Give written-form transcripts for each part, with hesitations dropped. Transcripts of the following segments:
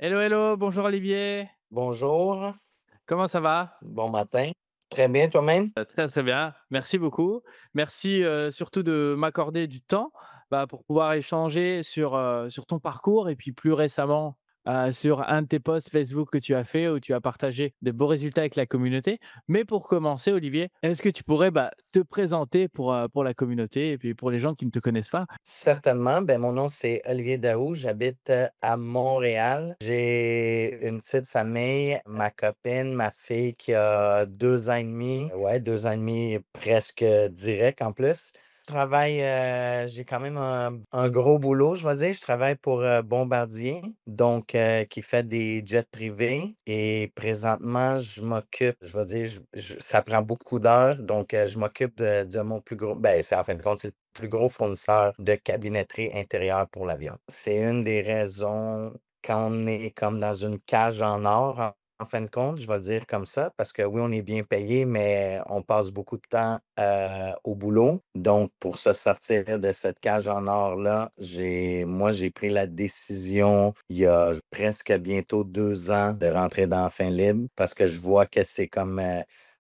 Hello, hello, bonjour Olivier. Bonjour, Comment ça va? bon matin. Très bien, toi-même? Très, très bien. Merci beaucoup. Merci, surtout de m'accorder du temps, pour pouvoir échanger sur ton parcours et puis plus récemment, sur un de tes posts Facebook que tu as fait où tu as partagé de beaux résultats avec la communauté. Mais pour commencer, Olivier, est-ce que tu pourrais, te présenter pour la communauté et puis pour les gens qui ne te connaissent pas? Certainement. Ben, mon nom, c'est Olivier Daou. J'habite à Montréal. J'ai une petite famille, ma copine, ma fille qui a 2 ans et demi. Ouais, 2 ans et demi presque direct en plus. Je travaille, j'ai quand même un gros boulot, je vais dire. Je travaille pour Bombardier, donc qui fait des jets privés. Et présentement, je m'occupe, je vais dire, ça prend beaucoup d'heures, donc je m'occupe de mon plus gros, ben, c'est en fin de compte, c'est le plus gros fournisseur de cabinetterie intérieure pour l'avion. C'est une des raisons quand on est comme dans une cage en or, en fin de compte, je vais le dire comme ça, parce que oui, on est bien payé, mais on passe beaucoup de temps au boulot. Donc, pour se sortir de cette cage en or-là, j'ai pris la décision il y a presque bientôt 2 ans de rentrer dans la fin libre parce que je vois que c'est comme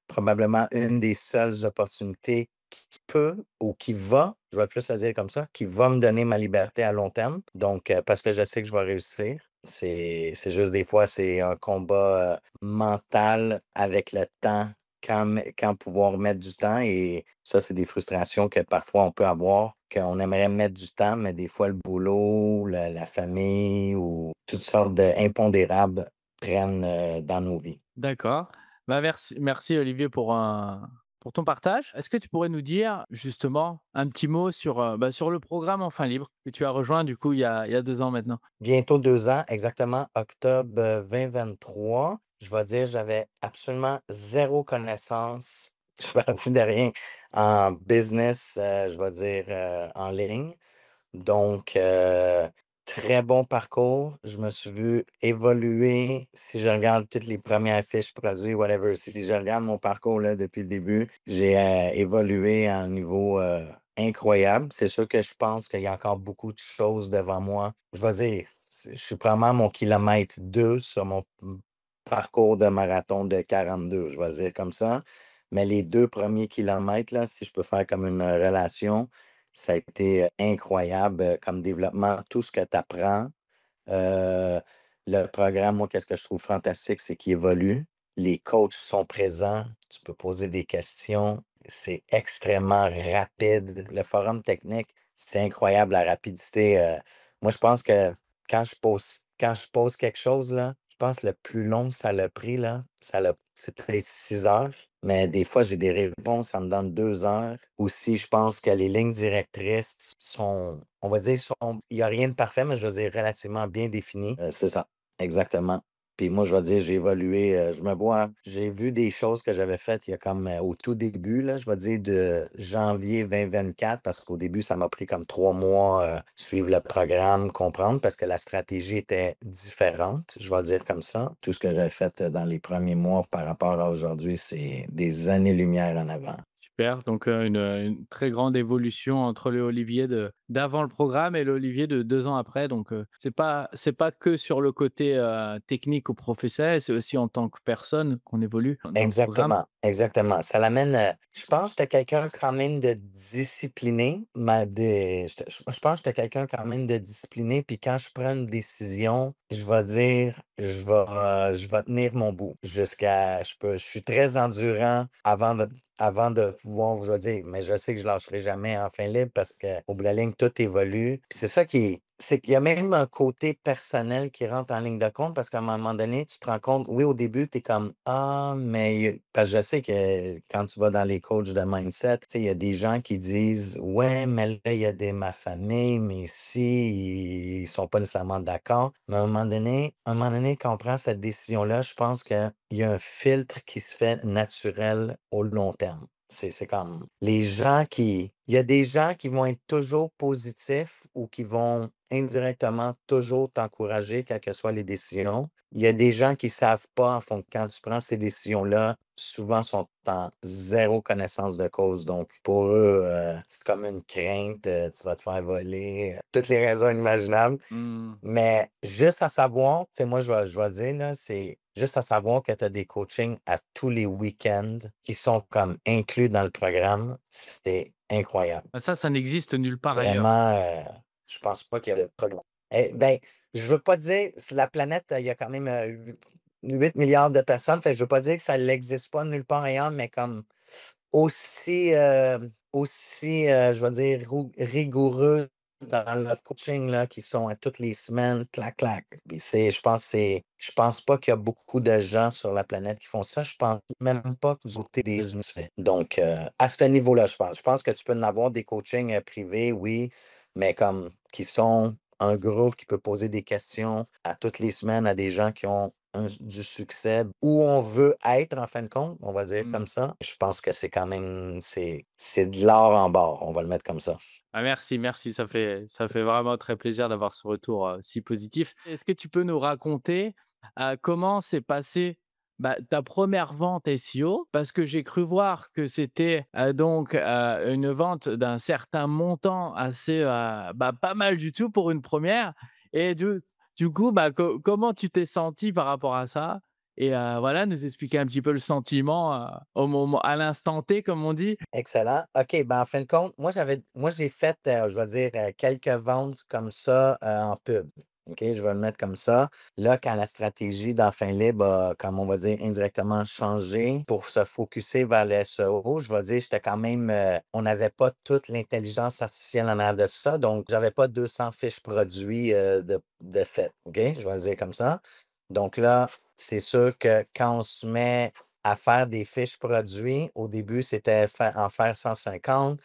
probablement une des seules opportunités qui peut ou qui va, je vais plus le dire comme ça, qui va me donner ma liberté à long terme. Donc, parce que je sais que je vais réussir. C'est juste des fois, c'est un combat mental avec le temps, quand pouvoir mettre du temps. Et ça, c'est des frustrations que parfois on peut avoir, qu'on aimerait mettre du temps, mais des fois, le boulot, la famille ou toutes sortes d'impondérables prennent dans nos vies. D'accord. Merci Olivier pour ton partage. Est-ce que tu pourrais nous dire justement un petit mot sur le programme Enfants Libres que tu as rejoint du coup il y a 2 ans maintenant? Bientôt 2 ans, exactement octobre 2023. Je vais dire, j'avais absolument zéro connaissance. Je suis parti de rien en business, je vais dire, en ligne. Donc, très bon parcours. Je me suis vu évoluer. Si je regarde toutes les premières fiches produits, whatever, si je regarde mon parcours là, depuis le début, j'ai évolué à un niveau incroyable. C'est sûr que je pense qu'il y a encore beaucoup de choses devant moi. Je vais dire, je suis probablement à mon kilomètre 2 sur mon parcours de marathon de 42, je vais dire comme ça. Mais les 2 premiers kilomètres, là, si je peux faire comme une relation, ça a été, incroyable, comme développement. Tout ce que tu apprends, le programme, moi, qu'est-ce que je trouve fantastique, c'est qu'il évolue. Les coachs sont présents, tu peux poser des questions, c'est extrêmement rapide. Le forum technique, c'est incroyable la rapidité, moi, je pense que quand je pose quelque chose, là, je pense que le plus long que ça l'a pris, là, c'est peut-être 6 heures, mais des fois, j'ai des réponses, ça me donne 2 heures. Aussi, je pense que les lignes directrices sont, on va dire, il y a rien de parfait, mais je veux dire relativement bien défini. C'est ça, exactement. Puis moi, je vais dire, j'ai évolué, je me vois j'ai vu des choses que j'avais faites il y a comme, au tout début, là, je vais dire de janvier 2024, parce qu'au début, ça m'a pris comme 3 mois, suivre le programme, comprendre, parce que la stratégie était différente, je vais le dire comme ça. Tout ce que j'avais fait, dans les premiers mois par rapport à aujourd'hui, c'est des années-lumière en avant. Super, donc une très grande évolution entre le Olivier de d'avant le programme et l'Olivier de 2 ans après, donc c'est pas que sur le côté, technique ou professionnel, c'est aussi en tant que personne qu'on évolue dans le programme. Exactement, exactement. Ça l'amène, je pense que j'étais quelqu'un quand même de discipliné, ma des j'étais je pense que j'étais quelqu'un quand même de discipliné, puis quand je prends une décision, je vais dire, je vais tenir mon bout jusqu'à je suis très endurant avant de pouvoir, je vais dire, mais je sais que je lâcherai jamais en fin libre parce qu'au bout de la ligne, tout évolue. Puis c'est qu'il y a même un côté personnel qui rentre en ligne de compte parce qu'à un moment donné, tu te rends compte, oui, au début, tu es comme: «Ah, mais» parce que je sais que quand tu vas dans les coachs de mindset, tu sais, il y a des gens qui disent: «Ouais, mais là, il y a ma famille, mais si, ils sont pas nécessairement d'accord». Mais à un moment donné, quand on prend cette décision-là, je pense qu'il y a un filtre qui se fait naturel au long terme. C'est comme les gens Il y a des gens qui vont être toujours positifs ou qui vont indirectement toujours t'encourager, quelles que soient les décisions. Il y a des gens qui savent pas, en fond, quand tu prends ces décisions-là, souvent sont en zéro connaissance de cause. Donc, pour eux, c'est comme une crainte, tu vas te faire voler, toutes les raisons imaginables. Mmh. Mais juste à savoir, tu sais, moi, je vais dire, là, c'est juste à savoir que tu as des coachings à tous les week-ends qui sont comme inclus dans le programme, c'est incroyable. Bah, ça n'existe nulle part ailleurs. Vraiment, je pense pas qu'il y a de programme. Eh ben, je veux pas dire sur la planète, il y a quand même, 8 milliards de personnes, fait que je veux pas dire que ça n'existe pas nulle part ailleurs, mais comme aussi, je vais dire rigoureux dans leur coaching là, qui sont à toutes les semaines, clac, clac. Puis je pense pas qu'il y a beaucoup de gens sur la planète qui font ça. Je pense même pas que vous êtes des humains. Donc, à ce niveau-là, je pense. Je pense que tu peux en avoir des coachings, privés, oui, mais comme qui sont un groupe qui peut poser des questions à toutes les semaines à des gens qui ont du succès, où on veut être en fin de compte, on va dire Mmh. comme ça. Je pense que c'est quand même, c'est de l'or en barre, on va le mettre comme ça. Ah merci, merci, ça fait vraiment très plaisir d'avoir ce retour, si positif. Est-ce que tu peux nous raconter, comment s'est passée, bah, ta première vente SEO? Parce que j'ai cru voir que c'était, donc, une vente d'un certain montant assez, bah, pas mal du tout pour une première. Et du coup, bah, comment tu t'es senti par rapport à ça? Et voilà, nous expliquer un petit peu le sentiment, au moment à l'instant T, comme on dit. Excellent. OK, ben, en fin de compte, moi, j'ai fait, je vais dire, quelques ventes comme ça, en pub. OK, je vais le mettre comme ça. Là, quand la stratégie d'Enfin Libre a, comme on va dire, indirectement changé pour se focuser vers le SEO, je vais dire, j'étais quand même, on n'avait pas toute l'intelligence artificielle en arrière de ça, donc j'avais pas 200 fiches produits, de fait. OK, je vais le dire comme ça. Donc là, c'est sûr que quand on se met à faire des fiches produits. Au début, c'était en faire 150.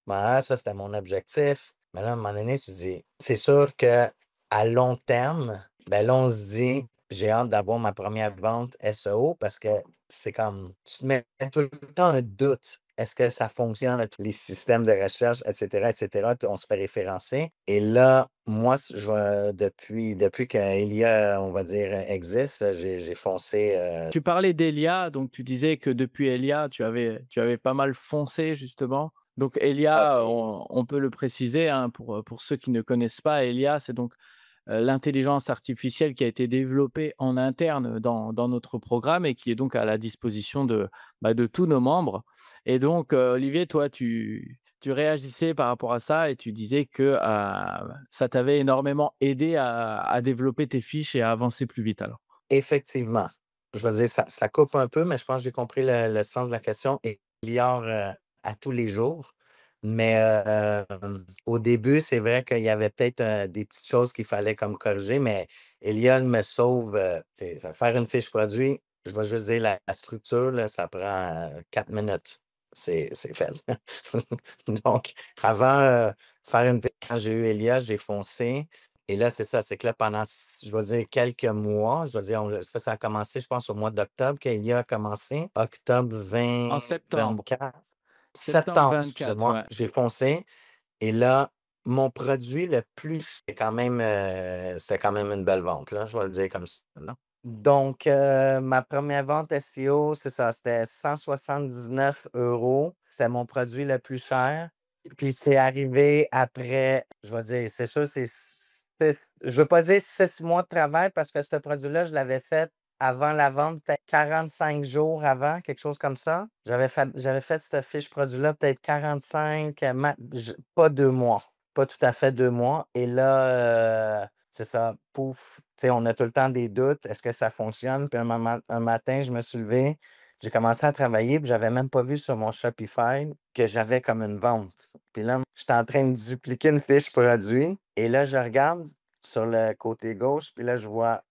Ben, ça, c'était mon objectif. Mais là, à un moment donné, tu te dis, c'est sûr que à long terme, ben là, on se dit, j'ai hâte d'avoir ma première vente SEO parce que c'est comme, tu te mets tout le temps un doute. Est-ce que ça fonctionne, tous les systèmes de recherche, et cetera, on se fait référencer. Et là, moi, depuis que Elia, on va dire, existe, j'ai foncé. Tu parlais d'Elia, donc tu disais que depuis Elia, tu avais pas mal foncé justement. Donc Ah, Elia, c'est on peut le préciser, hein, pour ceux qui ne connaissent pas, Elia, c'est donc, l'intelligence artificielle qui a été développée en interne dans notre programme et qui est donc à la disposition de, bah, de tous nos membres. Et donc, Olivier, toi, tu réagissais par rapport à ça et tu disais que, ça t'avait énormément aidé à développer tes fiches et à avancer plus vite alors? effectivement. Je veux dire, ça coupe un peu, mais je pense que j'ai compris le sens de la question et améliore, à tous les jours. Mais, au début, c'est vrai qu'il y avait peut-être, des petites choses qu'il fallait comme corriger, mais Elia me sauve, tu sais, ça faire une fiche produit, je vais juste dire la structure, là, ça prend, 4 minutes. C'est fait. Donc avant, faire une quand j'ai eu Elia, j'ai foncé et là, c'est ça, c'est que là, pendant je vais dire quelques mois, je vais dire, ça a commencé, je pense, au mois d'octobre qu'Elia a commencé. Octobre En septembre. 2024. Septembre Septembre, 24, excusez-moi, ouais. j'ai foncé et là, mon produit le plus c'est quand même une belle vente, là, je vais le dire comme ça, là. Donc, ma première vente SEO, c'est ça, c'était 179 €. C'est mon produit le plus cher. Puis c'est arrivé après, je vais dire, c'est sûr, je veux pas dire 6 mois de travail parce que ce produit-là, je l'avais fait avant la vente, peut-être 45 jours avant, quelque chose comme ça. J'avais fait cette fiche produit-là peut-être 45, pas 2 mois, pas tout à fait 2 mois. Et là, c'est ça, pouf, tu sais, on a tout le temps des doutes. Est-ce que ça fonctionne? Puis un matin, je me suis levé, j'ai commencé à travailler, puis j'avais même pas vu sur mon Shopify que j'avais comme une vente. Puis là, j'étais en train de dupliquer une fiche produit et là, je regarde sur le côté gauche, puis là, je vois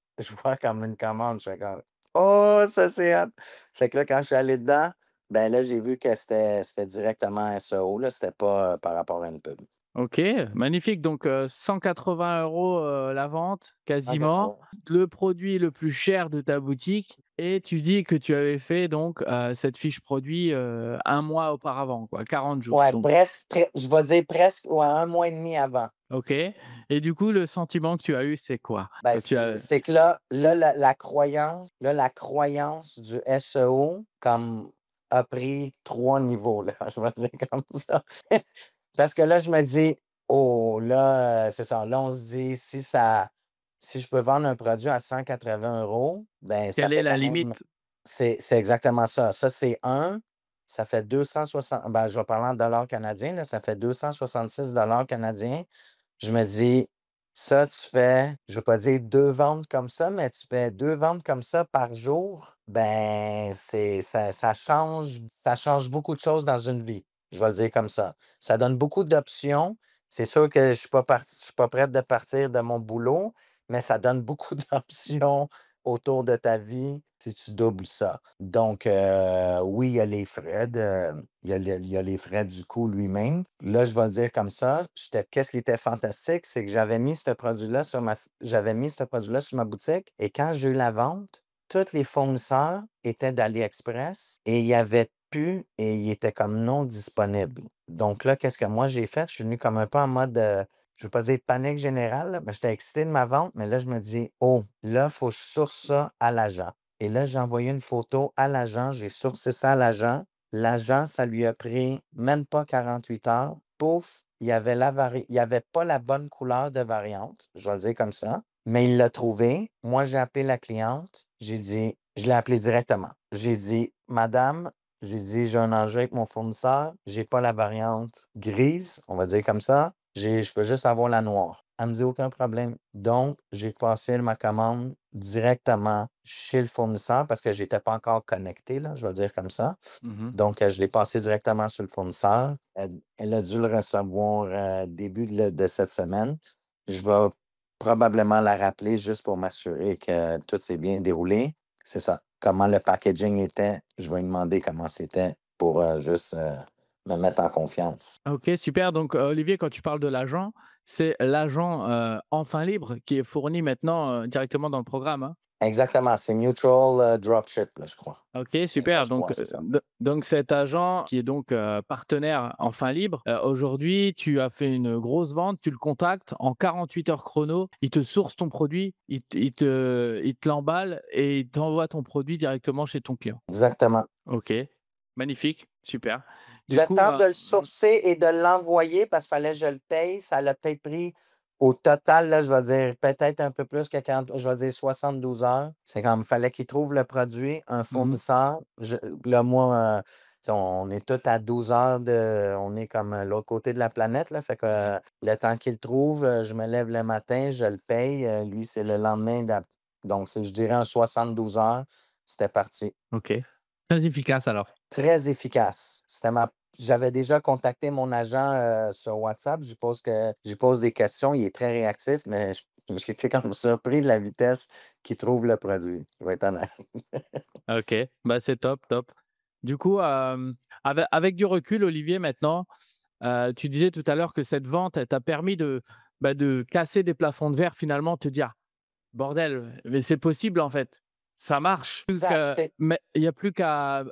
comme une commande. Je fais comme: «Oh, ça, c'est hot!» Fait que là, quand je suis allé dedans, ben là, j'ai vu que c'était directement SEO, là, c'était pas, par rapport à une pub. OK, magnifique. Donc, 180 € la vente, quasiment. 180. Le produit le plus cher de ta boutique et tu dis que tu avais fait donc, cette fiche produit, 1 mois auparavant quoi, 40 jours Ouais, donc je vais dire presque, ouais, 1 mois et demi avant. OK et du coup, le sentiment que tu as eu, c'est quoi? Ben, Quand tu as c'est que là, la croyance du SEO comme a pris 3 niveaux, là, je vais dire comme ça. Parce que là, je me dis: «Oh là, c'est ça». Là, on se dit: Si je peux vendre un produit à 180 €, ben, ça quelle est fait la quand même». limite? C'est exactement ça. Ça, c'est un. Ça fait 260, ben, je vais parler en dollars canadiens, là, ça fait 266 canadiens. Je me dis: «Ça, tu fais», je ne veux pas dire 2 ventes comme ça, mais tu fais 2 ventes comme ça par jour, ben, ça change beaucoup de choses dans une vie. Je vais le dire comme ça. Ça donne beaucoup d'options. C'est sûr que je suis pas prête de partir de mon boulot, mais ça donne beaucoup d'options autour de ta vie si tu doubles ça. Donc, oui, il y a les frais il y a les frais du coût lui-même. Là, je vais le dire comme ça, qu'est-ce qui était fantastique, c'est que j'avais mis ce produit-là sur ma boutique et quand j'ai eu la vente, tous les fournisseurs étaient d'AliExpress et il y avait plus et il était comme non disponible. Donc là, qu'est-ce que moi j'ai fait? Je suis venu comme un peu en mode, je ne veux pas dire panique générale, là, mais j'étais excité de ma vente, mais là, je me dis: «Oh, là, il faut que je source ça à l'agent». Et là, j'ai envoyé une photo à l'agent, j'ai sourcé ça à l'agent. L'agent, ça lui a pris même pas 48 heures. Pouf, il y avait pas la bonne couleur de variante, je vais le dire comme ça, mais il l'a trouvé. Moi, j'ai appelé la cliente, je l'ai appelée directement. J'ai dit: «Madame», j'ai dit: «J'ai un enjeu avec mon fournisseur, j'ai pas la variante grise», on va dire comme ça, je veux juste avoir la noire. Elle me dit: «Aucun problème». Donc, j'ai passé ma commande directement chez le fournisseur parce que j'étais pas encore connecté, là, je vais le dire comme ça. Mmh. Donc, je l'ai passé directement sur le fournisseur. Elle a dû le recevoir, début de cette semaine. Je vais probablement la rappeler juste pour m'assurer que tout s'est bien déroulé. C'est ça. Comment le packaging était, je vais lui demander comment c'était pour, juste, me mettre en confiance. OK, super. Donc, Olivier, quand tu parles de l'agent, c'est l'agent, Enfin Libre qui est fourni maintenant, directement dans le programme, hein? Exactement, c'est Mutual, Dropship, là, je crois. OK, super. Donc, Ouais, c'est ça. donc cet agent qui est donc, partenaire Enfin Libre, aujourd'hui, tu as fait une grosse vente, tu le contactes en 48 heures chrono, il te source ton produit, il te l'emballe et il t'envoie ton produit directement chez ton client. Exactement. OK, magnifique, super. Du Le coup, temps de le sourcer et de l'envoyer parce qu'il fallait que je le paye, ça l'a peut-être pris au total, là, je vais dire peut-être un peu plus que 40, je vais dire 72 heures. C'est comme, il fallait qu'il trouve le produit, un mmh fournisseur. Là, moi, tu sais, on est tous à 12 heures on est comme l'autre côté de la planète, là. Fait que le temps qu'il trouve, je me lève le matin, je le paye. Lui, c'est le lendemain. Donc, je dirais en 72 heures, c'était parti. OK. Très efficace alors. Très efficace. J'avais déjà contacté mon agent, sur WhatsApp. Je lui pose des questions, il est très réactif, mais j'ai été comme surpris de la vitesse qu'il trouve le produit, je vais être honnête. OK, bah, c'est top, top. Du coup, avec du recul, Olivier, maintenant, tu disais tout à l'heure que cette vente, elle t'a permis de, bah, de casser des plafonds de verre finalement, te dire: «Bordel, mais c'est possible en fait, ça marche». Exact, Mais il y a plus qu'à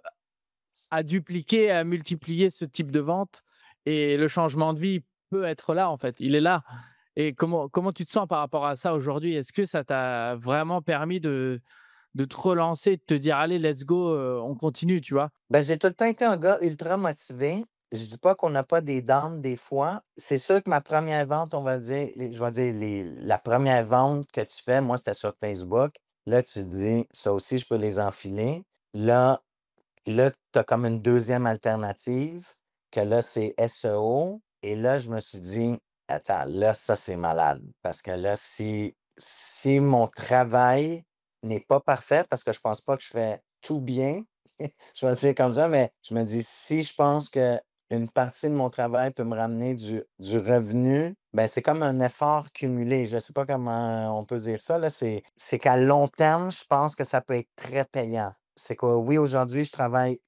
dupliquer, à multiplier ce type de vente et le changement de vie peut être là en fait, il est là. Et comment tu te sens par rapport à ça aujourd'hui? Est-ce que ça t'a vraiment permis de te relancer, de te dire: «Allez, let's go, on continue», tu vois? ben, j'ai tout le temps été un gars ultra motivé. Je dis pas qu'on n'a pas des downs des fois. C'est sûr que ma première vente, on va dire, je vais dire la première vente que tu fais, moi, c'était sur Facebook. Là, tu te dis: «Ça aussi, je peux les enfiler». Là Là, tu as comme une deuxième alternative que là, c'est SEO et là, je me suis dit: «Attends, là, ça, c'est malade». Parce que là, si mon travail n'est pas parfait, parce que je pense pas que je fais tout bien, je vais le dire comme ça, mais je me dis: «Si je pense qu'une partie de mon travail peut me ramener du revenu, ben c'est comme un effort cumulé». Je ne sais pas comment on peut dire ça, là. C'est qu'à long terme, je pense que ça peut être très payant. C'est que oui, aujourd'hui, je travaille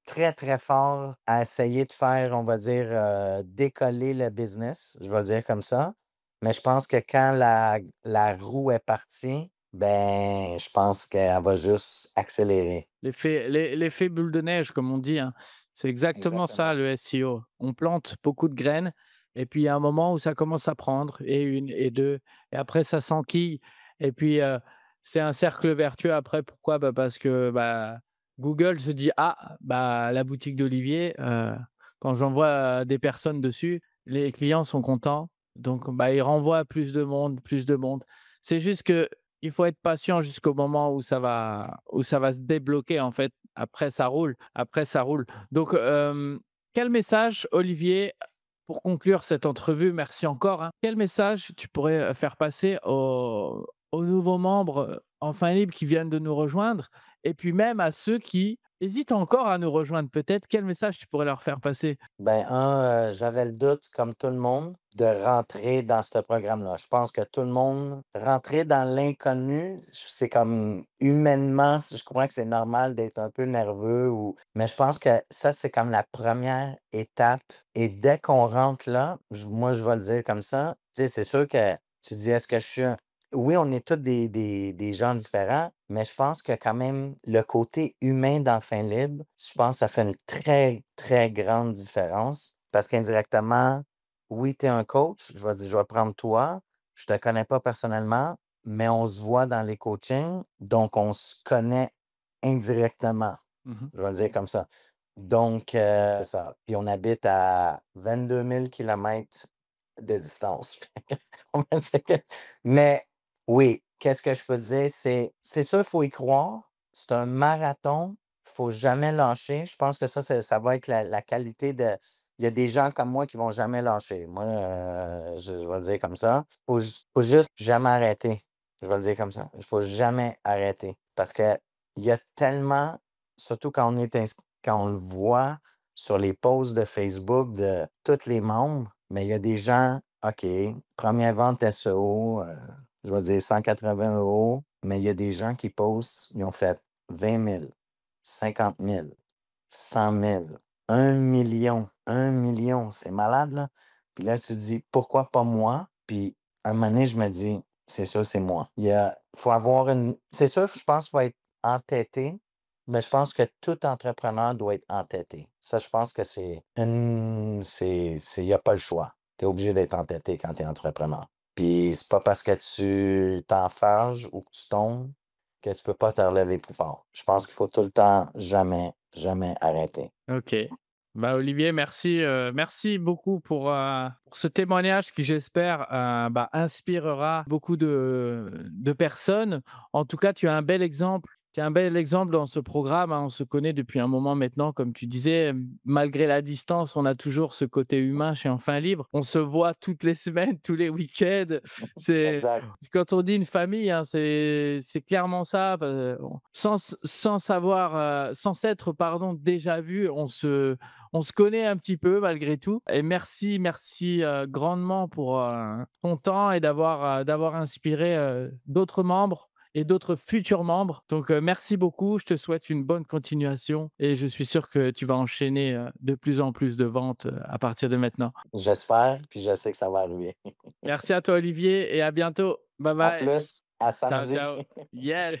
très, très fort à essayer de faire, on va dire, décoller le business, je vais le dire comme ça. Mais je pense que quand la roue est partie, Ben, je pense qu'elle va juste accélérer. L'effet boule de neige, comme on dit, hein. C'est exactement ça Exactement. le SEO. On plante beaucoup de graines et puis il y a un moment où ça commence à prendre et une et 2 et après ça s'enquille et puis, c'est un cercle vertueux après. Pourquoi? Bah, parce que, bah, Google se dit: «Ah, bah, la boutique d'Olivier, quand j'envoie des personnes dessus, les clients sont contents, donc bah, ils renvoient plus de monde, plus de monde». C'est juste que il faut être patient jusqu'au moment où ça va se débloquer, en fait. Après ça roule. Donc, quel message, Olivier, pour conclure cette entrevue, merci encore, hein. Quel message tu pourrais, faire passer aux nouveaux membres, Enfin Libre qui viennent de nous rejoindre et puis même à ceux qui hésitent encore à nous rejoindre peut-être? Quel message tu pourrais leur faire passer? Ben, j'avais le doute, comme tout le monde, de rentrer dans ce programme-là. Je pense que tout le monde rentrer dans l'inconnu, c'est comme humainement, je comprends que c'est normal d'être un peu nerveux ou mais je pense que ça, c'est comme la première étape et dès qu'on rentre là, moi, je vais le dire comme ça, tu sais, c'est sûr que tu dis: «Est-ce que je suis un» oui, on est tous des gens différents, mais je pense que quand même le côté humain d'Enfant Libre, je pense que ça fait une très, très grande différence parce qu'indirectement, oui, tu es un coach, je vais dire: «Je vais prendre toi, je te connais pas personnellement, mais on se voit dans les coachings, donc on se connaît indirectement». Mmh. Je vais le dire comme ça. Donc c'est ça. Puis on habite à 22 000 kilomètres de distance. On va dire mais oui, qu'est-ce que je peux dire? C'est sûr, il faut y croire. C'est un marathon, il faut jamais lâcher. Je pense que ça va être la qualité de il y a des gens comme moi qui vont jamais lâcher. Moi, je vais le dire comme ça. Faut juste jamais arrêter. Je vais le dire comme ça. Il faut jamais arrêter parce qu'il y a tellement surtout quand on le voit sur les posts de Facebook de tous les membres, mais il y a des gens, OK, première vente SEO, je vais dire 180 €, mais il y a des gens qui postent, ils ont fait 20 000, 50 000, 100 000, 1 million, 1 million, c'est malade, là. Puis là, tu te dis: «Pourquoi pas moi?» Puis à un moment donné, je me dis: «C'est sûr, c'est moi». Faut avoir une c'est sûr, je pense qu'il faut être entêté, mais je pense que tout entrepreneur doit être entêté. Ça, je pense que c'est il y a pas le choix. Tu es obligé d'être entêté quand tu es entrepreneur. Puis c'est pas parce que tu t'enfarges ou que tu tombes que tu peux pas te relever plus fort. Je pense qu'il faut tout le temps jamais, jamais arrêter. OK. Bah, Olivier, merci, merci beaucoup pour ce témoignage qui, j'espère, bah, inspirera beaucoup de personnes. En tout cas, tu as un bel exemple dans ce programme, hein. On se connaît depuis un moment maintenant, comme tu disais, malgré la distance, on a toujours ce côté humain chez Enfin Libre. On se voit toutes les semaines, tous les week-ends. C'est Exact. quand on dit une famille, hein, c'est clairement ça, sans savoir, sans s'être, pardon, déjà vu, on se connaît un petit peu malgré tout et merci, grandement pour, ton temps et d'avoir inspiré, d'autres membres et d'autres futurs membres. Donc, merci beaucoup. Je te souhaite une bonne continuation et je suis sûr que tu vas enchaîner, de plus en plus de ventes, à partir de maintenant. J'espère, puis je sais que ça va arriver. Merci à toi Olivier et à bientôt. Bye À bye. plus, à Ciao, samedi. ciao. Yeah.